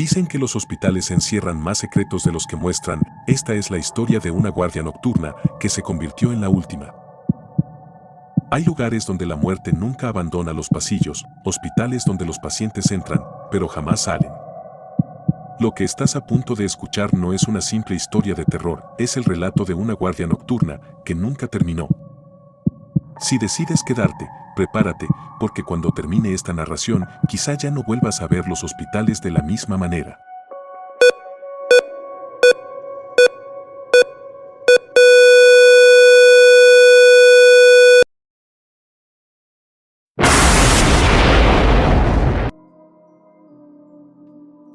Dicen que los hospitales encierran más secretos de los que muestran. Esta es la historia de una guardia nocturna que se convirtió en la última. Hay lugares donde la muerte nunca abandona los pasillos, hospitales donde los pacientes entran, pero jamás salen. Lo que estás a punto de escuchar no es una simple historia de terror, es el relato de una guardia nocturna que nunca terminó. Si decides quedarte, prepárate, porque cuando termine esta narración, quizá ya no vuelvas a ver los hospitales de la misma manera.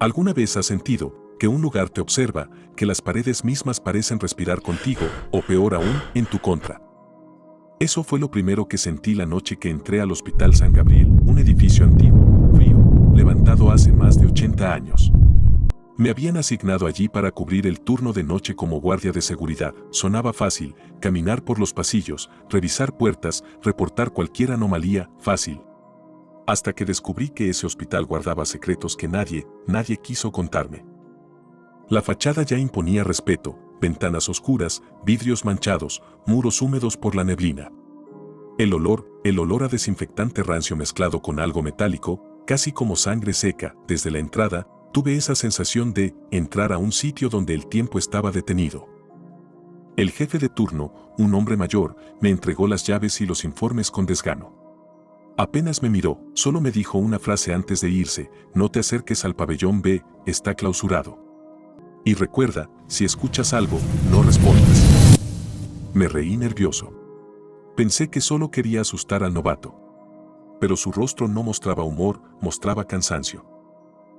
¿Alguna vez has sentido que un lugar te observa, que las paredes mismas parecen respirar contigo, o peor aún, en tu contra? Eso fue lo primero que sentí la noche que entré al Hospital San Gabriel, un edificio antiguo, frío, levantado hace más de 80 años. Me habían asignado allí para cubrir el turno de noche como guardia de seguridad. Sonaba fácil, caminar por los pasillos, revisar puertas, reportar cualquier anomalía, fácil. Hasta que descubrí que ese hospital guardaba secretos que nadie quiso contarme. La fachada ya imponía respeto, ventanas oscuras, vidrios manchados, muros húmedos por la neblina. El olor a desinfectante rancio mezclado con algo metálico, casi como sangre seca. Desde la entrada, tuve esa sensación de entrar a un sitio donde el tiempo estaba detenido. El jefe de turno, un hombre mayor, me entregó las llaves y los informes con desgano. Apenas me miró, solo me dijo una frase antes de irse: no te acerques al pabellón B, está clausurado. Y recuerda, si escuchas algo, no respondas. Me reí nervioso. Pensé que solo quería asustar al novato. Pero su rostro no mostraba humor, mostraba cansancio.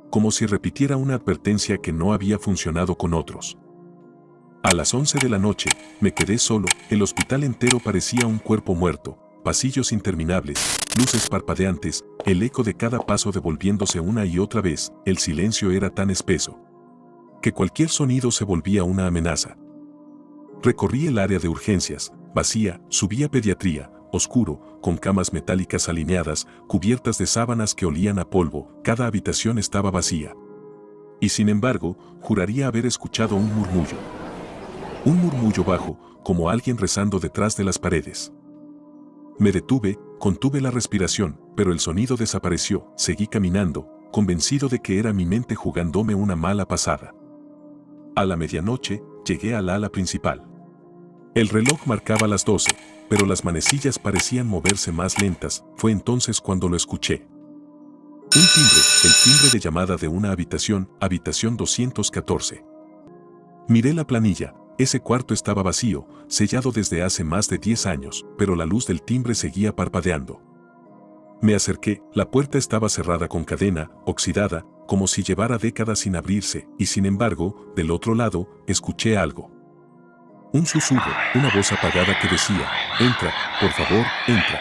Como si repitiera una advertencia que no había funcionado con otros. A las 11 de la noche, me quedé solo. El hospital entero parecía un cuerpo muerto. Pasillos interminables, luces parpadeantes, el eco de cada paso devolviéndose una y otra vez. El silencio era tan espeso que cualquier sonido se volvía una amenaza. Recorrí el área de urgencias, vacía. Subí a pediatría, oscuro, con camas metálicas alineadas, cubiertas de sábanas que olían a polvo. Cada habitación estaba vacía. Y sin embargo, juraría haber escuchado un murmullo. Un murmullo bajo, como alguien rezando detrás de las paredes. Me detuve, contuve la respiración, pero el sonido desapareció. Seguí caminando, convencido de que era mi mente jugándome una mala pasada. A la medianoche, llegué al ala principal. El reloj marcaba las 12, pero las manecillas parecían moverse más lentas. Fue entonces cuando lo escuché. Un timbre, el timbre de llamada de una habitación 214. Miré la planilla. Ese cuarto estaba vacío, sellado desde hace más de 10 años, pero la luz del timbre seguía parpadeando. Me acerqué, la puerta estaba cerrada con cadena, oxidada, como si llevara décadas sin abrirse, y sin embargo, del otro lado, escuché algo. Un susurro, una voz apagada que decía: entra, por favor, entra.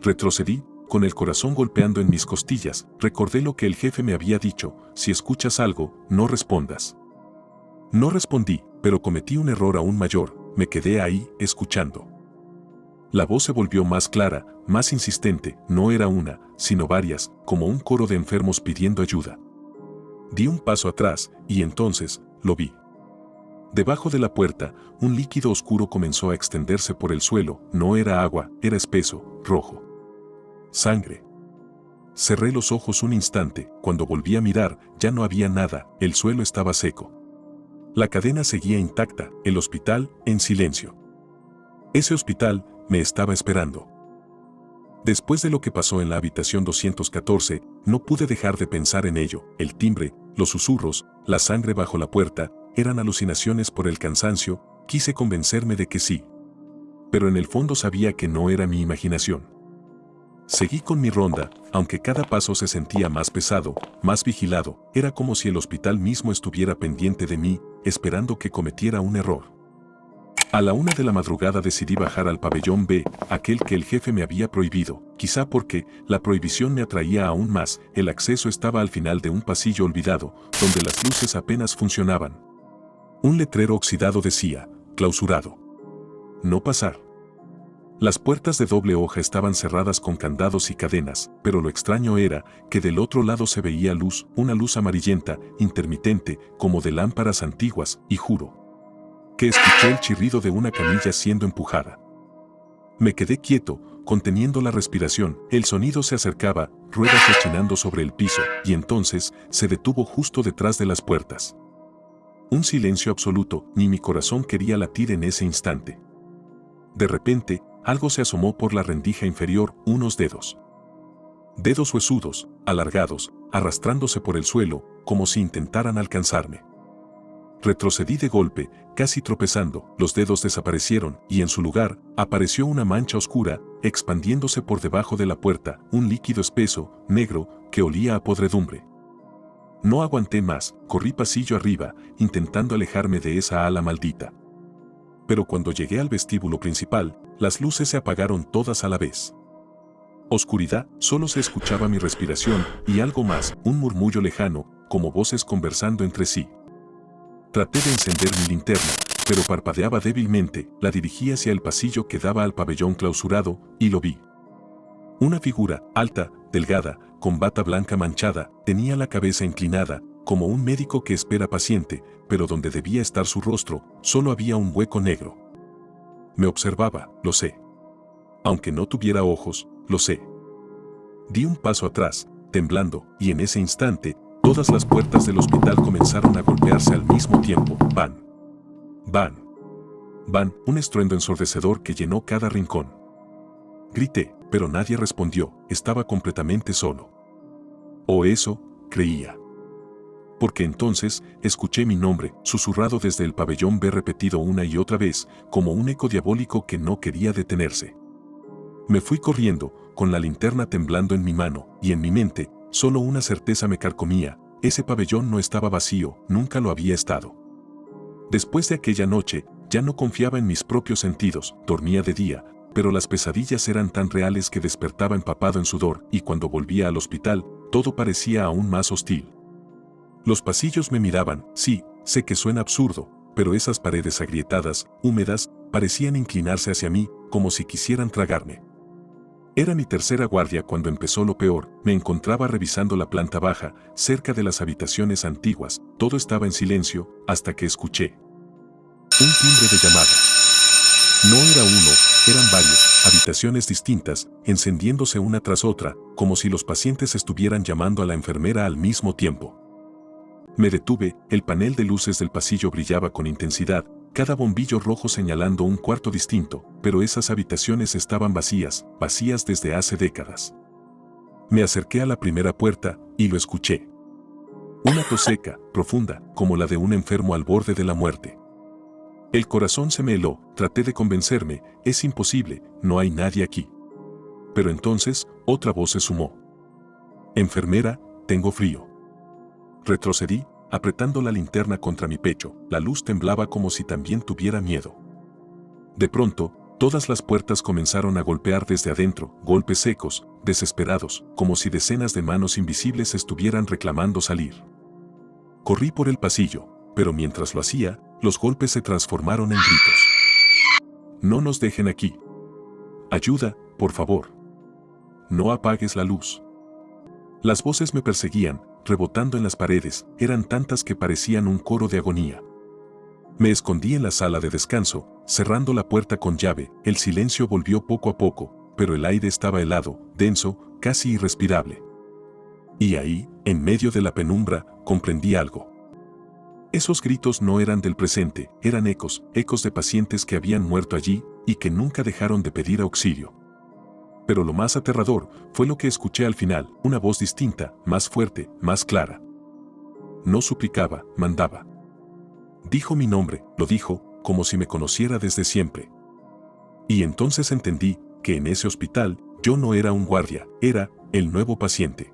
Retrocedí, con el corazón golpeando en mis costillas. Recordé lo que el jefe me había dicho: si escuchas algo, no respondas. No respondí, pero cometí un error aún mayor. Me quedé ahí, escuchando. La voz se volvió más clara, más insistente. No era una, sino varias, como un coro de enfermos pidiendo ayuda. Di un paso atrás, y entonces, lo vi. Debajo de la puerta, un líquido oscuro comenzó a extenderse por el suelo. No era agua, era espeso, rojo. Sangre. Cerré los ojos un instante. Cuando volví a mirar, ya no había nada. El suelo estaba seco. La cadena seguía intacta, el hospital, en silencio. Ese hospital me estaba esperando. Después de lo que pasó en la habitación 214, no pude dejar de pensar en ello. El timbre, los susurros, la sangre bajo la puerta, eran alucinaciones por el cansancio. Quise convencerme de que sí. Pero en el fondo sabía que no era mi imaginación. Seguí con mi ronda, aunque cada paso se sentía más pesado, más vigilado. Era como si el hospital mismo estuviera pendiente de mí, esperando que cometiera un error. A la 1 de la madrugada decidí bajar al pabellón B, aquel que el jefe me había prohibido, quizá porque la prohibición me atraía aún más. El acceso estaba al final de un pasillo olvidado, donde las luces apenas funcionaban. Un letrero oxidado decía: clausurado. No pasar. Las puertas de doble hoja estaban cerradas con candados y cadenas, pero lo extraño era que del otro lado se veía luz, una luz amarillenta, intermitente, como de lámparas antiguas, y juro que escuché el chirrido de una camilla siendo empujada. Me quedé quieto, conteniendo la respiración. El sonido se acercaba, ruedas rechinando sobre el piso, y entonces se detuvo justo detrás de las puertas. Un silencio absoluto, ni mi corazón quería latir en ese instante. De repente, algo se asomó por la rendija inferior, unos dedos. Dedos huesudos, alargados, arrastrándose por el suelo, como si intentaran alcanzarme. Retrocedí de golpe, casi tropezando, los dedos desaparecieron y en su lugar apareció una mancha oscura, expandiéndose por debajo de la puerta, un líquido espeso, negro, que olía a podredumbre. No aguanté más, corrí pasillo arriba, intentando alejarme de esa ala maldita. Pero cuando llegué al vestíbulo principal, las luces se apagaron todas a la vez. Oscuridad, solo se escuchaba mi respiración y algo más, un murmullo lejano, como voces conversando entre sí. Traté de encender mi linterna, pero parpadeaba débilmente, la dirigí hacia el pasillo que daba al pabellón clausurado, y lo vi. Una figura, alta, delgada, con bata blanca manchada, tenía la cabeza inclinada, como un médico que espera paciente, pero donde debía estar su rostro, solo había un hueco negro. Me observaba, lo sé. Aunque no tuviera ojos, lo sé. Di un paso atrás, temblando, y en ese instante, todas las puertas del hospital comenzaron a golpearse al mismo tiempo. ¡Van! ¡Van! ¡Van! Un estruendo ensordecedor que llenó cada rincón. Grité, pero nadie respondió, estaba completamente solo. O eso, creía. Porque entonces, escuché mi nombre, susurrado desde el pabellón B repetido una y otra vez, como un eco diabólico que no quería detenerse. Me fui corriendo, con la linterna temblando en mi mano, y en mi mente, solo una certeza me carcomía, ese pabellón no estaba vacío, nunca lo había estado. Después de aquella noche, ya no confiaba en mis propios sentidos, dormía de día, pero las pesadillas eran tan reales que despertaba empapado en sudor, y cuando volvía al hospital, todo parecía aún más hostil. Los pasillos me miraban, sí, sé que suena absurdo, pero esas paredes agrietadas, húmedas, parecían inclinarse hacia mí, como si quisieran tragarme. Era mi tercera guardia cuando empezó lo peor, me encontraba revisando la planta baja, cerca de las habitaciones antiguas, todo estaba en silencio, hasta que escuché un timbre de llamada. No era uno, eran varios, habitaciones distintas, encendiéndose una tras otra, como si los pacientes estuvieran llamando a la enfermera al mismo tiempo. Me detuve, el panel de luces del pasillo brillaba con intensidad, cada bombillo rojo señalando un cuarto distinto, pero esas habitaciones estaban vacías, vacías desde hace décadas. Me acerqué a la primera puerta, y lo escuché. Una tos seca, profunda, como la de un enfermo al borde de la muerte. El corazón se me heló, traté de convencerme, es imposible, no hay nadie aquí. Pero entonces, otra voz se sumó. Enfermera, tengo frío. Retrocedí, apretando la linterna contra mi pecho, la luz temblaba como si también tuviera miedo. De pronto, todas las puertas comenzaron a golpear desde adentro, golpes secos, desesperados, como si decenas de manos invisibles estuvieran reclamando salir. Corrí por el pasillo, pero mientras lo hacía, los golpes se transformaron en gritos. No nos dejen aquí. Ayuda, por favor. No apagues la luz. Las voces me perseguían, rebotando en las paredes, eran tantas que parecían un coro de agonía. Me escondí en la sala de descanso, cerrando la puerta con llave, el silencio volvió poco a poco, pero el aire estaba helado, denso, casi irrespirable. Y ahí, en medio de la penumbra, comprendí algo. Esos gritos no eran del presente, eran ecos, ecos de pacientes que habían muerto allí y que nunca dejaron de pedir auxilio. Pero lo más aterrador fue lo que escuché al final, una voz distinta, más fuerte, más clara. No suplicaba, mandaba. Dijo mi nombre, lo dijo, como si me conociera desde siempre. Y entonces entendí que en ese hospital yo no era un guardia, era el nuevo paciente.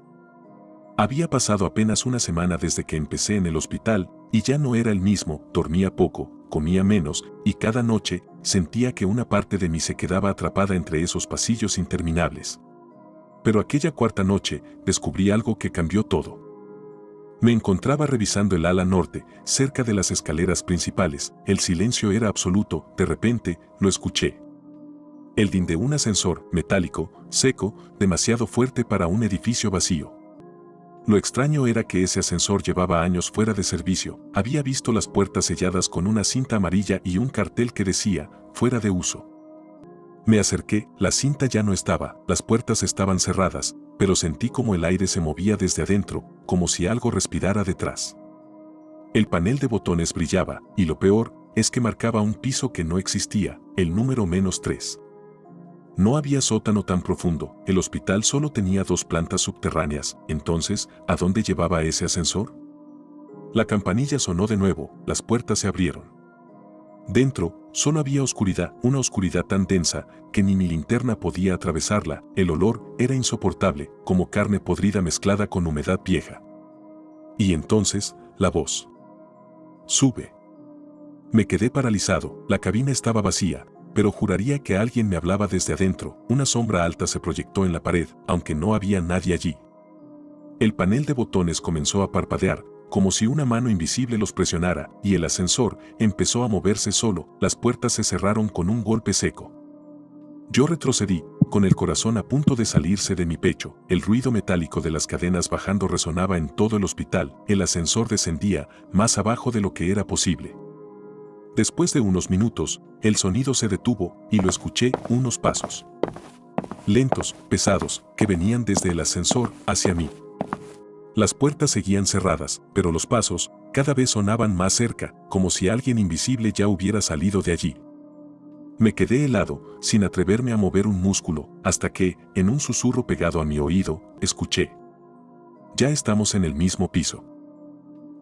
Había pasado apenas una semana desde que empecé en el hospital y ya no era el mismo, dormía poco, comía menos y cada noche sentía que una parte de mí se quedaba atrapada entre esos pasillos interminables. Pero aquella cuarta noche descubrí algo que cambió todo. Me encontraba revisando el ala norte, cerca de las escaleras principales, el silencio era absoluto, de repente lo escuché. El din de un ascensor, metálico, seco, demasiado fuerte para un edificio vacío. Lo extraño era que ese ascensor llevaba años fuera de servicio. Había visto las puertas selladas con una cinta amarilla y un cartel que decía, fuera de uso. Me acerqué, la cinta ya no estaba, las puertas estaban cerradas, pero sentí como el aire se movía desde adentro, como si algo respirara detrás. El panel de botones brillaba, y lo peor, es que marcaba un piso que no existía, el número -3. No había sótano tan profundo, el hospital solo tenía 2 plantas subterráneas, entonces, ¿a dónde llevaba ese ascensor? La campanilla sonó de nuevo, las puertas se abrieron. Dentro, solo había oscuridad, una oscuridad tan densa que ni mi linterna podía atravesarla, el olor era insoportable, como carne podrida mezclada con humedad vieja. Y entonces, la voz. Sube. Me quedé paralizado, la cabina estaba vacía, pero juraría que alguien me hablaba desde adentro. Una sombra alta se proyectó en la pared, aunque no había nadie allí. El panel de botones comenzó a parpadear, como si una mano invisible los presionara, y el ascensor empezó a moverse solo. Las puertas se cerraron con un golpe seco. Yo retrocedí, con el corazón a punto de salirse de mi pecho. El ruido metálico de las cadenas bajando resonaba en todo el hospital. El ascensor descendía, más abajo de lo que era posible. Después de unos minutos, el sonido se detuvo y lo escuché, unos pasos. Lentos, pesados, que venían desde el ascensor hacia mí. Las puertas seguían cerradas, pero los pasos cada vez sonaban más cerca, como si alguien invisible ya hubiera salido de allí. Me quedé helado, sin atreverme a mover un músculo, hasta que, en un susurro pegado a mi oído, escuché. Ya estamos en el mismo piso.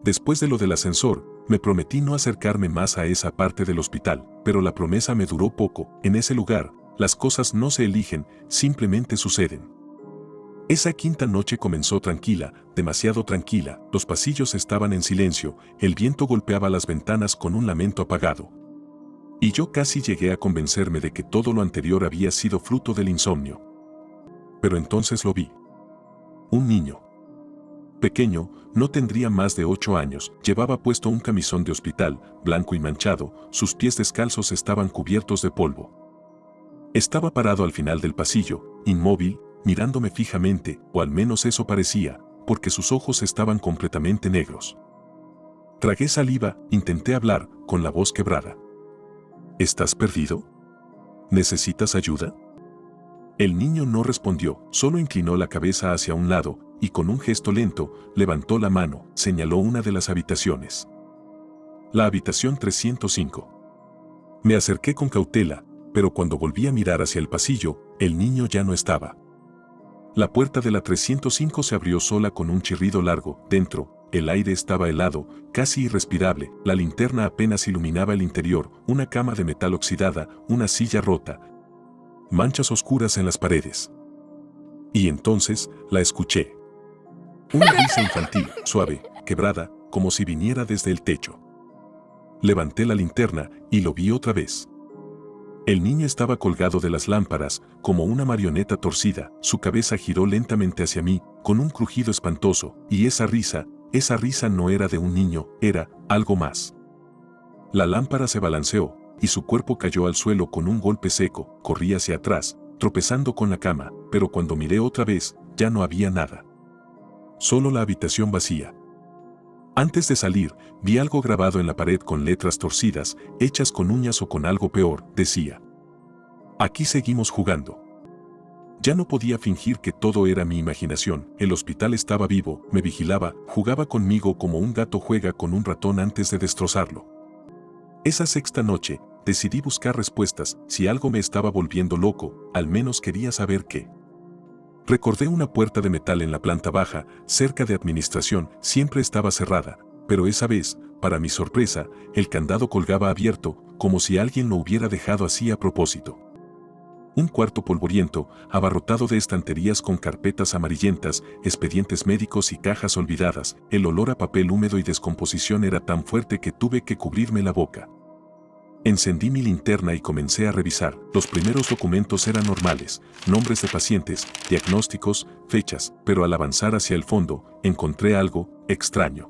Después de lo del ascensor, me prometí no acercarme más a esa parte del hospital, pero la promesa me duró poco. En ese lugar, las cosas no se eligen, simplemente suceden. Esa quinta noche comenzó tranquila, demasiado tranquila, los pasillos estaban en silencio, el viento golpeaba las ventanas con un lamento apagado. Y yo casi llegué a convencerme de que todo lo anterior había sido fruto del insomnio. Pero entonces lo vi. Un niño. Pequeño, no tendría más de 8 años, llevaba puesto un camisón de hospital, blanco y manchado, sus pies descalzos estaban cubiertos de polvo. Estaba parado al final del pasillo, inmóvil, mirándome fijamente, o al menos eso parecía, porque sus ojos estaban completamente negros. Tragué saliva, intenté hablar, con la voz quebrada. ¿Estás perdido? ¿Necesitas ayuda? El niño no respondió, solo inclinó la cabeza hacia un lado, y con un gesto lento, levantó la mano, señaló una de las habitaciones. La habitación 305. Me acerqué con cautela, pero cuando volví a mirar hacia el pasillo, el niño ya no estaba. La puerta de la 305 se abrió sola con un chirrido largo. Dentro, el aire estaba helado, casi irrespirable, la linterna apenas iluminaba el interior, una cama de metal oxidada, una silla rota, manchas oscuras en las paredes. Y entonces, la escuché. Una risa infantil, suave, quebrada, como si viniera desde el techo. Levanté la linterna y lo vi otra vez. El niño estaba colgado de las lámparas, como una marioneta torcida, su cabeza giró lentamente hacia mí, con un crujido espantoso, y esa risa no era de un niño, era algo más. La lámpara se balanceó, y su cuerpo cayó al suelo con un golpe seco, corrí hacia atrás, tropezando con la cama, pero cuando miré otra vez, ya no había nada. Solo la habitación vacía. Antes de salir, vi algo grabado en la pared con letras torcidas, hechas con uñas o con algo peor, decía. Aquí seguimos jugando. Ya no podía fingir que todo era mi imaginación, el hospital estaba vivo, me vigilaba, jugaba conmigo como un gato juega con un ratón antes de destrozarlo. Esa sexta noche, decidí buscar respuestas, si algo me estaba volviendo loco, al menos quería saber qué. Recordé una puerta de metal en la planta baja, cerca de administración, siempre estaba cerrada, pero esa vez, para mi sorpresa, el candado colgaba abierto, como si alguien lo hubiera dejado así a propósito. Un cuarto polvoriento, abarrotado de estanterías con carpetas amarillentas, expedientes médicos y cajas olvidadas, el olor a papel húmedo y descomposición era tan fuerte que tuve que cubrirme la boca. Encendí mi linterna y comencé a revisar. Los primeros documentos eran normales, nombres de pacientes, diagnósticos, fechas, pero al avanzar hacia el fondo, encontré algo extraño.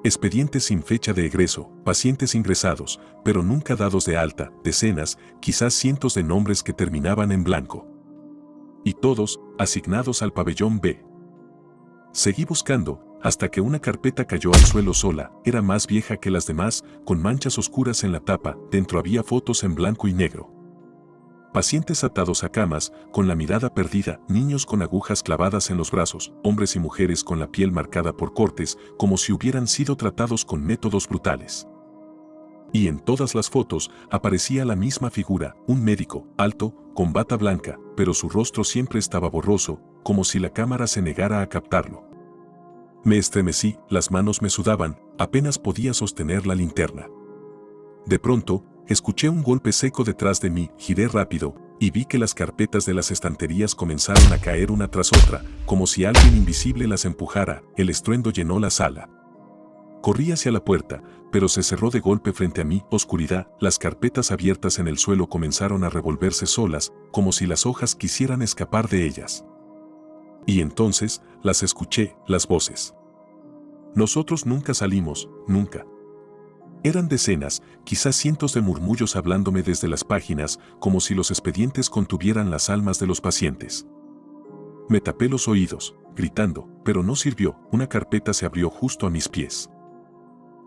Expedientes sin fecha de egreso, pacientes ingresados, pero nunca dados de alta, decenas, quizás cientos de nombres que terminaban en blanco. Y todos, asignados al pabellón B. Seguí buscando, hasta que una carpeta cayó al suelo sola, era más vieja que las demás, con manchas oscuras en la tapa, dentro había fotos en blanco y negro. Pacientes atados a camas, con la mirada perdida, niños con agujas clavadas en los brazos, hombres y mujeres con la piel marcada por cortes, como si hubieran sido tratados con métodos brutales. Y en todas las fotos aparecía la misma figura, un médico, alto, con bata blanca, pero su rostro siempre estaba borroso, como si la cámara se negara a captarlo. Me estremecí, las manos me sudaban, apenas podía sostener la linterna. De pronto, escuché un golpe seco detrás de mí, giré rápido, y vi que las carpetas de las estanterías comenzaron a caer una tras otra, como si alguien invisible las empujara. El estruendo llenó la sala. Corrí hacia la puerta, pero se cerró de golpe frente a mí. Oscuridad, las carpetas abiertas en el suelo comenzaron a revolverse solas, como si las hojas quisieran escapar de ellas. Y entonces, las escuché, las voces. Nosotros nunca salimos, nunca. Eran decenas, quizás cientos de murmullos hablándome desde las páginas, como si los expedientes contuvieran las almas de los pacientes. Me tapé los oídos, gritando, pero no sirvió, una carpeta se abrió justo a mis pies.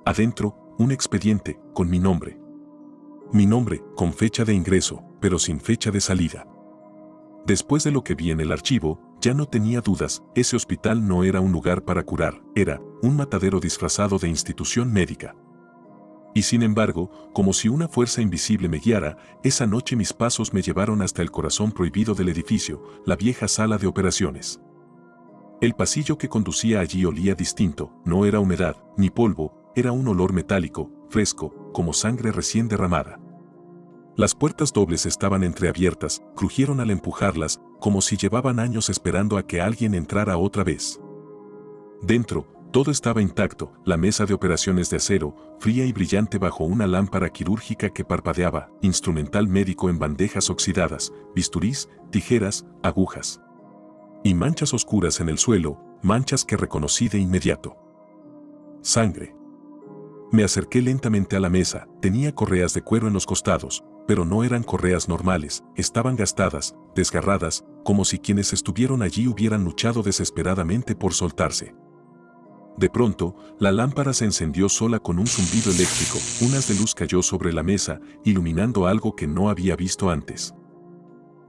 Adentro, un expediente, con mi nombre. Mi nombre, con fecha de ingreso, pero sin fecha de salida. Después de lo que vi en el archivo, ya no tenía dudas, ese hospital no era un lugar para curar, era un matadero disfrazado de institución médica. Y sin embargo, como si una fuerza invisible me guiara, esa noche mis pasos me llevaron hasta el corazón prohibido del edificio, la vieja sala de operaciones. El pasillo que conducía allí olía distinto, no era humedad, ni polvo, era un olor metálico, fresco, como sangre recién derramada. Las puertas dobles estaban entreabiertas, crujieron al empujarlas, como si llevaban años esperando a que alguien entrara otra vez. Dentro, todo estaba intacto, la mesa de operaciones de acero, fría y brillante bajo una lámpara quirúrgica que parpadeaba, instrumental médico en bandejas oxidadas, bisturís, tijeras, agujas. Y manchas oscuras en el suelo, manchas que reconocí de inmediato. Sangre. Me acerqué lentamente a la mesa, tenía correas de cuero en los costados, pero no eran correas normales, estaban gastadas, desgarradas, como si quienes estuvieron allí hubieran luchado desesperadamente por soltarse. De pronto, la lámpara se encendió sola con un zumbido eléctrico, un haz de luz cayó sobre la mesa, iluminando algo que no había visto antes.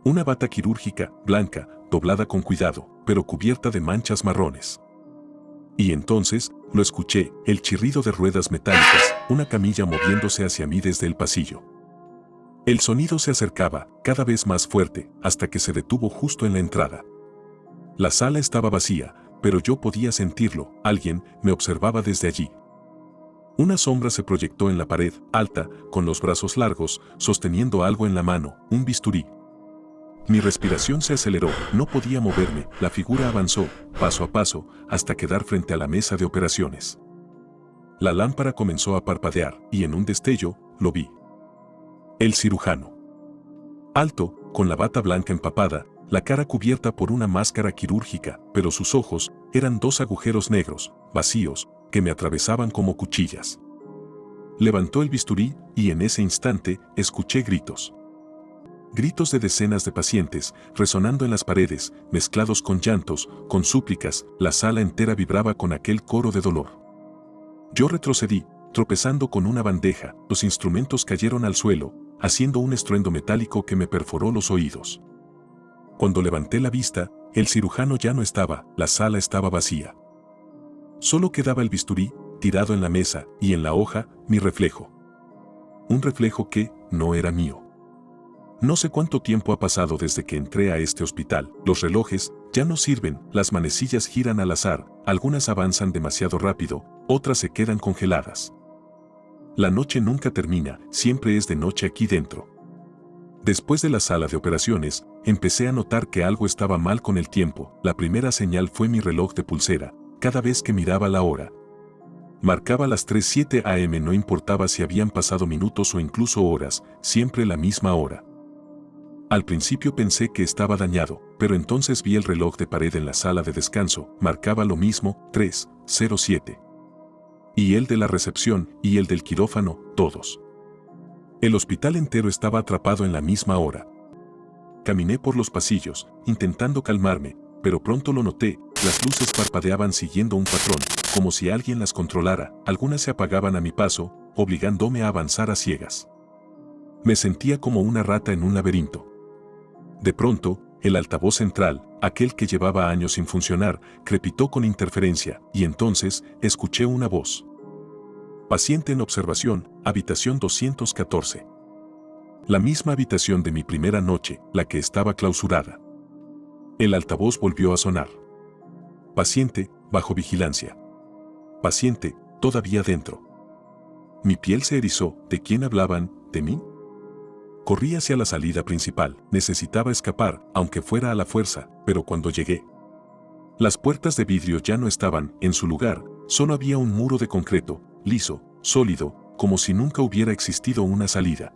Una bata quirúrgica, blanca, doblada con cuidado, pero cubierta de manchas marrones. Y entonces, lo escuché, el chirrido de ruedas metálicas, una camilla moviéndose hacia mí desde el pasillo. El sonido se acercaba, cada vez más fuerte, hasta que se detuvo justo en la entrada. La sala estaba vacía, pero yo podía sentirlo, alguien me observaba desde allí. Una sombra se proyectó en la pared, alta, con los brazos largos, sosteniendo algo en la mano, un bisturí. Mi respiración se aceleró, no podía moverme, la figura avanzó, paso a paso, hasta quedar frente a la mesa de operaciones. La lámpara comenzó a parpadear, y en un destello, lo vi. El cirujano. Alto, con la bata blanca empapada, la cara cubierta por una máscara quirúrgica, pero sus ojos eran dos agujeros negros, vacíos, que me atravesaban como cuchillas. Levantó el bisturí y en ese instante escuché gritos. Gritos de decenas de pacientes, resonando en las paredes, mezclados con llantos, con súplicas, la sala entera vibraba con aquel coro de dolor. Yo retrocedí, tropezando con una bandeja, los instrumentos cayeron al suelo, haciendo un estruendo metálico que me perforó los oídos. Cuando levanté la vista, el cirujano ya no estaba, la sala estaba vacía. Solo quedaba el bisturí, tirado en la mesa, y en la hoja, mi reflejo. Un reflejo que no era mío. No sé cuánto tiempo ha pasado desde que entré a este hospital. Los relojes ya no sirven, las manecillas giran al azar, algunas avanzan demasiado rápido, otras se quedan congeladas. La noche nunca termina, siempre es de noche aquí dentro. Después de la sala de operaciones, empecé a notar que algo estaba mal con el tiempo. La primera señal fue mi reloj de pulsera. Cada vez que miraba la hora, marcaba las 3:07 am, no importaba si habían pasado minutos o incluso horas, siempre la misma hora. Al principio pensé que estaba dañado, pero entonces vi el reloj de pared en la sala de descanso, marcaba lo mismo, 3:07. Y el de la recepción, y el del quirófano, todos. El hospital entero estaba atrapado en la misma hora. Caminé por los pasillos, intentando calmarme, pero pronto lo noté, las luces parpadeaban siguiendo un patrón, como si alguien las controlara, algunas se apagaban a mi paso, obligándome a avanzar a ciegas. Me sentía como una rata en un laberinto. De pronto, el altavoz central, aquel que llevaba años sin funcionar, crepitó con interferencia, y entonces escuché una voz. Paciente en observación, habitación 214. La misma habitación de mi primera noche, la que estaba clausurada. El altavoz volvió a sonar. Paciente, bajo vigilancia. Paciente, todavía dentro. Mi piel se erizó. ¿De quién hablaban? ¿De mí? Corrí hacia la salida principal. Necesitaba escapar, aunque fuera a la fuerza, pero cuando llegué, las puertas de vidrio ya no estaban en su lugar, solo había un muro de concreto, liso, sólido, como si nunca hubiera existido una salida.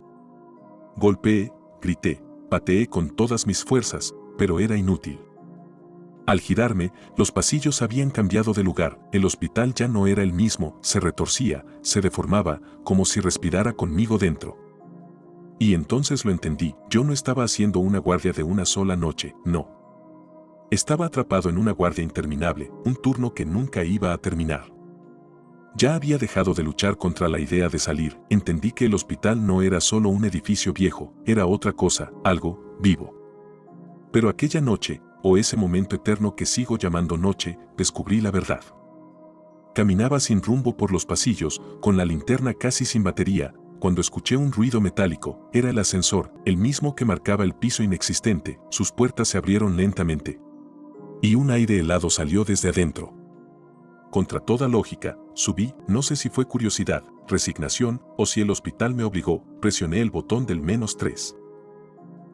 Golpeé, grité, pateé con todas mis fuerzas, pero era inútil. Al girarme, los pasillos habían cambiado de lugar, el hospital ya no era el mismo, se retorcía, se deformaba, como si respirara conmigo dentro. Y entonces lo entendí, yo no estaba haciendo una guardia de una sola noche, no. Estaba atrapado en una guardia interminable, un turno que nunca iba a terminar. Ya había dejado de luchar contra la idea de salir, entendí que el hospital no era solo un edificio viejo, era otra cosa, algo vivo. Pero aquella noche, o ese momento eterno que sigo llamando noche, descubrí la verdad. Caminaba sin rumbo por los pasillos, con la linterna casi sin batería, cuando escuché un ruido metálico, era el ascensor, el mismo que marcaba el piso inexistente, sus puertas se abrieron lentamente. Y un aire helado salió desde adentro. Contra toda lógica, subí, no sé si fue curiosidad, resignación, o si el hospital me obligó, presioné el botón del -3.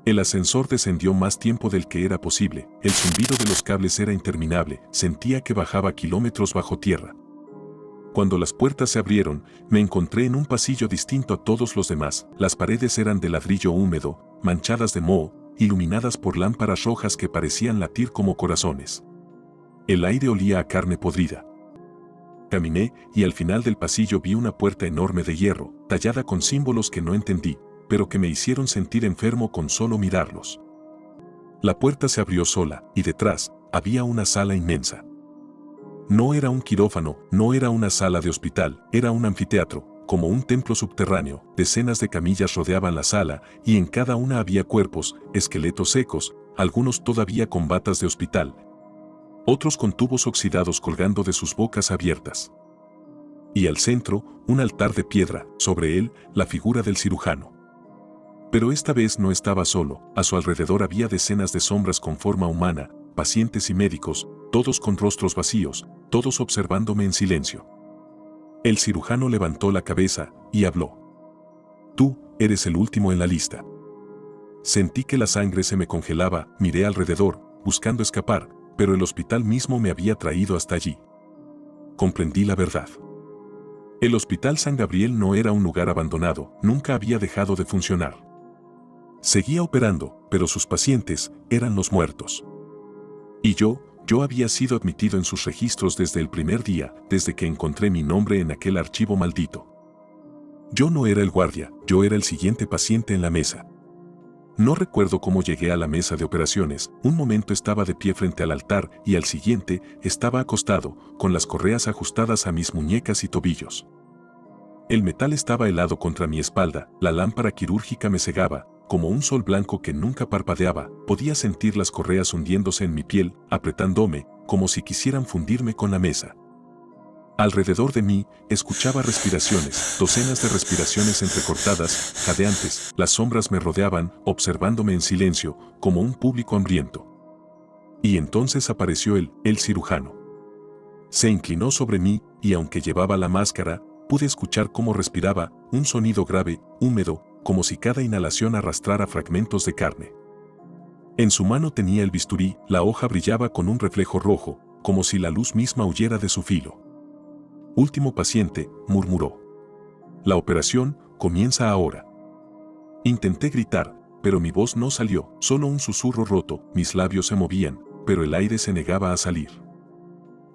El ascensor descendió más tiempo del que era posible, el zumbido de los cables era interminable, sentía que bajaba kilómetros bajo tierra. Cuando las puertas se abrieron, me encontré en un pasillo distinto a todos los demás, las paredes eran de ladrillo húmedo, manchadas de moho, iluminadas por lámparas rojas que parecían latir como corazones. El aire olía a carne podrida. Caminé y al final del pasillo vi una puerta enorme de hierro, tallada con símbolos que no entendí, pero que me hicieron sentir enfermo con solo mirarlos. La puerta se abrió sola, y detrás, había una sala inmensa. No era un quirófano, no era una sala de hospital, era un anfiteatro, como un templo subterráneo, decenas de camillas rodeaban la sala, y en cada una había cuerpos, esqueletos secos, algunos todavía con batas de hospital, otros con tubos oxidados colgando de sus bocas abiertas. Y al centro, un altar de piedra, sobre él, la figura del cirujano. Pero esta vez no estaba solo, a su alrededor había decenas de sombras con forma humana, pacientes y médicos, todos con rostros vacíos, todos observándome en silencio. El cirujano levantó la cabeza y habló. Tú, eres el último en la lista. Sentí que la sangre se me congelaba, miré alrededor, buscando escapar, pero el hospital mismo me había traído hasta allí. Comprendí la verdad. El Hospital San Gabriel no era un lugar abandonado, nunca había dejado de funcionar. Seguía operando, pero sus pacientes eran los muertos. Y yo había sido admitido en sus registros desde el primer día, desde que encontré mi nombre en aquel archivo maldito. Yo no era el guardia, yo era el siguiente paciente en la mesa. No recuerdo cómo llegué a la mesa de operaciones, un momento estaba de pie frente al altar y al siguiente estaba acostado, con las correas ajustadas a mis muñecas y tobillos. El metal estaba helado contra mi espalda, la lámpara quirúrgica me cegaba, como un sol blanco que nunca parpadeaba, podía sentir las correas hundiéndose en mi piel, apretándome, como si quisieran fundirme con la mesa. Alrededor de mí, escuchaba respiraciones, docenas de respiraciones entrecortadas, jadeantes, las sombras me rodeaban, observándome en silencio, como un público hambriento. Y entonces apareció el cirujano. Se inclinó sobre mí, y aunque llevaba la máscara, pude escuchar cómo respiraba, un sonido grave, húmedo, como si cada inhalación arrastrara fragmentos de carne. En su mano tenía el bisturí, la hoja brillaba con un reflejo rojo, como si la luz misma huyera de su filo. Último paciente, murmuró. La operación comienza ahora. Intenté gritar, pero mi voz no salió, solo un susurro roto, mis labios se movían, pero el aire se negaba a salir.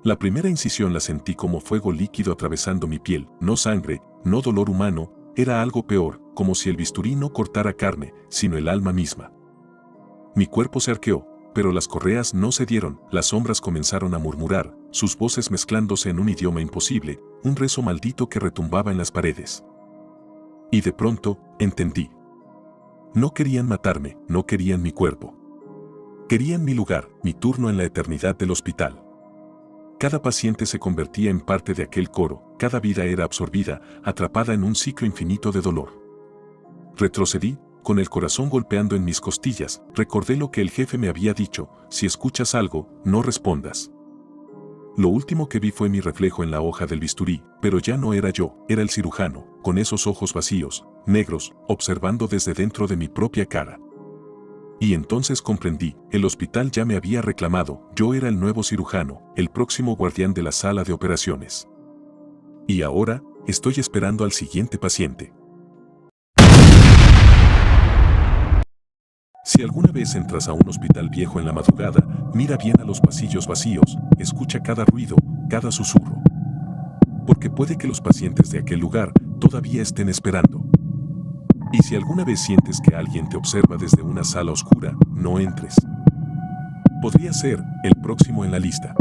La primera incisión la sentí como fuego líquido atravesando mi piel, no sangre, no dolor humano, era algo peor, como si el bisturí no cortara carne, sino el alma misma. Mi cuerpo se arqueó, pero las correas no cedieron, las sombras comenzaron a murmurar, sus voces mezclándose en un idioma imposible, un rezo maldito que retumbaba en las paredes. Y de pronto, entendí. No querían matarme, no querían mi cuerpo. Querían mi lugar, mi turno en la eternidad del hospital. Cada paciente se convertía en parte de aquel coro, cada vida era absorbida, atrapada en un ciclo infinito de dolor. Retrocedí, con el corazón golpeando en mis costillas, recordé lo que el jefe me había dicho: si escuchas algo, no respondas. Lo último que vi fue mi reflejo en la hoja del bisturí, pero ya no era yo, era el cirujano, con esos ojos vacíos, negros, observando desde dentro de mi propia cara. Y entonces comprendí, el hospital ya me había reclamado, yo era el nuevo cirujano, el próximo guardián de la sala de operaciones. Y ahora, estoy esperando al siguiente paciente. Si alguna vez entras a un hospital viejo en la madrugada, mira bien a los pasillos vacíos, escucha cada ruido, cada susurro. Porque puede que los pacientes de aquel lugar todavía estén esperando. Y si alguna vez sientes que alguien te observa desde una sala oscura, no entres. Podría ser el próximo en la lista.